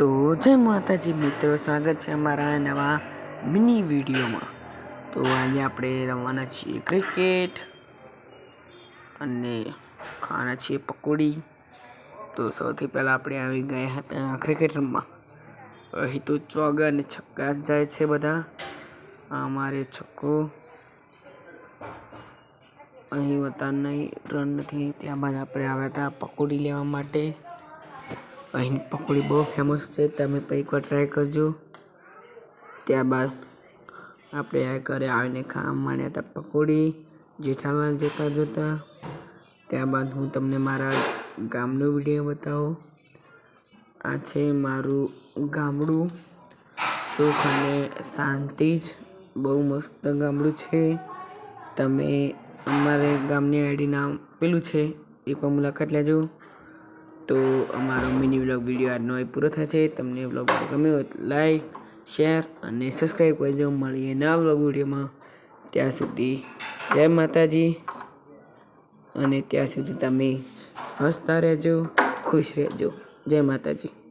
તો જય માતાજી મિત્રો, સ્વાગત છે અમારા નવા મિની વિડીયોમાં। તો આજે આપણે રમવાના છીએ ક્રિકેટ અને ખાવાના છીએ પકોડી। તો સૌથી પહેલાં આપણે આવી ગયા હતા ક્રિકેટ રમવા। અહીં તો ચોગ્ગા અને છક્કા જાય છે બધા। અમારે છક્કો અહીં વતા નહીં, રન નથી। ત્યારબાદ આપણે આવ્યા હતા પકોડી લેવા માટે। અહીંની પકોડી બહુ ફેમસ છે, તમે એકવાર ટ્રાય કરજો। ત્યારબાદ આપણે આ ઘરે આવીને ખાવા માંડ્યા હતા પકોડી જેઠાલાલ જોતા। ત્યારબાદ હું તમને મારા ગામનો વિડીયો બતાવું। આ છે મારું ગામડું, સુખ અને શાંતિ જ, બહુ મસ્ત ગામડું છે। તમે અમારે ગામની આઈડી નામ પેલું છે, એકવાર મુલાકાત લેજો। તો અમારો મિની વ્લોગ વિડીયો આજનો અહીં પૂરો થાય છે। તમને વ્લોગ ગમ્યો હોય તો લાઈક, શેર અને સબસ્ક્રાઈબ કરજો। મળીએ નવા વ્લોગ વિડીયોમાં, ત્યાં સુધી જય માતાજી। અને ત્યાં સુધી તમે હસતા રહેજો, ખુશ રહેજો। જય માતાજી।